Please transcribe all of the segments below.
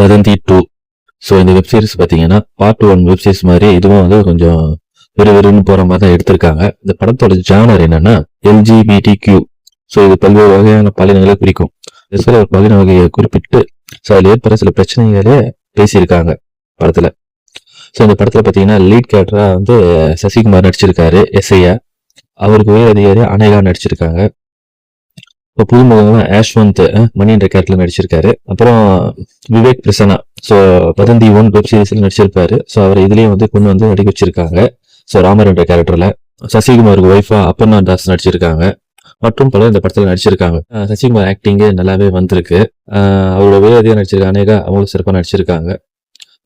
வதந்தி 2. ஸோ இந்த வெப்சீரிஸ் பார்த்தீங்கன்னா பார்ட் 1 வெப்சீரிஸ் மாதிரி இதுவும் வந்து கொஞ்சம் விறுவிறுன்னு போற மாதிரி தான் எடுத்திருக்காங்க. இந்த படத்தோட ஜானர் என்னன்னா LGBTQ. ஸோ இது பல்வேறு வகையான பாலினங்களை குறிக்கும். சில ஒரு பாலின வகையை குறிப்பிட்டு ஸோ அதில் ஏற்படுற சில பிரச்சனைகளே பேசியிருக்காங்க படத்துல. ஸோ இந்த படத்துல பார்த்தீங்கன்னா லீட் கேரக்டரா வந்து சசிகுமார் நடிச்சிருக்காரு எஸ்ஐயா. அவருக்கு உயர் அதிகாரி அனேகா நடிச்சிருக்காங்க. இப்போ புதுமுகமா ஆஷ்வந்த் மணி என்ற கேரக்டர்ல நடிச்சிருக்காரு. அப்புறம் விவேக் பிரசன்னா ஸோ வதந்தி 1 வெப் சீரிஸ்ல நடிச்சிருப்பாரு. ஸோ அவர் இதுலயும் வந்து கொண்டு வந்து நடிக்க வச்சிருக்காங்க. ஸோ ராமர் என்ற கேரக்டர்ல சசிகுமாருக்கு ஒய்ஃபா அப்பர்ணா தாஸ் நடிச்சிருக்காங்க. மற்றும் பலர் இந்த படத்துல நடிச்சிருக்காங்க. சசிகுமார் ஆக்டிங் நல்லாவே வந்திருக்கு. அவரோட உயர் நடிச்சிருக்க அனேகா அவங்களும் சிறப்பாக நடிச்சிருக்காங்க.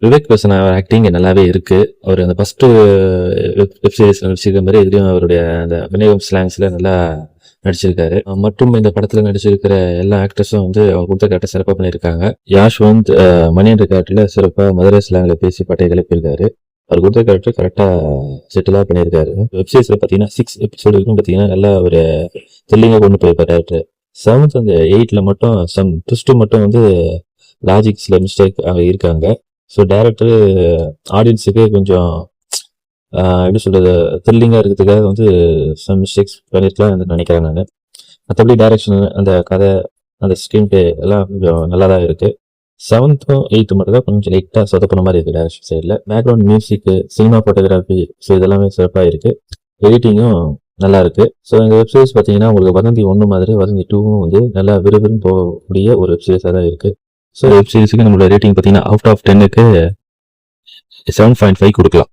விவேக் பிரசன்னா ஆக்டிங் நல்லாவே இருக்கு. அவர் அந்த ஃபர்ஸ்ட் வெப் சீரிஸ்ல நடிச்சிருக்க மாதிரி இதுலயும் அவருடைய அந்த வினயம் ஸ்லாங்ஸ்ல நல்லா நடிச்சிருக்காரு. மற்றும் இந்த படத்துல நடிச்சிருக்கிற எல்லா ஆக்டர்ஸும் வந்து அவங்க கொடுத்த கேரக்டர் சிறப்பாக பண்ணியிருக்காங்க. யாஷ்வந்த் மணி என்ற கேரக்டர்ல சிறப்பா மதுரை ஸ்லாங்ல பேசி பட்டையை கிளப்பியிருக்காரு. அவர் கொடுத்த கேரக்டர் கரெக்டா செட்டிலா பண்ணியிருக்காரு. வெப்சீரிஸ்ல பாத்தீங்கன்னா 6 எபிசோடு வரைக்கும் பாத்தீங்கன்னா நல்லா ஒரு த்ரில்லிங்கா கொண்டு போயிருப்பாரு டேரக்டர். 7th அந்த 8ல மட்டும் சம் ட்விஸ்ட் மட்டும் வந்து லாஜிக்ஸ்ல மிஸ்டேக் அங்க இருக்காங்க. ஸோ டேரக்டர் ஆடியன்ஸுக்கு கொஞ்சம் எப்படி சொல்றது த்ரில்லிங்கா இருக்கிறதுக்காக வந்து சம் மிஸ்டேக்ஸ் பண்ணிருக்கலாம் நினைக்கிறேன் நான். மற்றபடி டைரக்ஷன் அந்த கதை அந்த ஸ்கிரீன் பிளே எல்லாம் கொஞ்சம் நல்லா தான் இருக்கு. 7th 8th மட்டும் தான் கொஞ்சம் லைட்டா சொதப்பின மாதிரி இருக்கு டைரக்ஷன் சைட்ல. Background music, cinema photography so இதெல்லாமே சிறப்பாக இருக்கு. எடிட்டிங்கும் நல்லா இருக்கு. ஸோ இந்த வெப்சீரிஸ் பார்த்தீங்கன்னா உங்களுக்கு வதந்தி 1 மாதிரி வதந்தி 2வும் வந்து நல்லா விறுவிறுன்னு போகக்கூடிய ஒரு வெப்சீரிஸாக தான் இருக்கு. ஸோ வெப்சீரிஸுக்கு நம்மளோட ரேட்டிங் பார்த்தீங்கன்னா அவுட் ஆஃப் 10க்கு 7.5 கொடுக்கலாம்.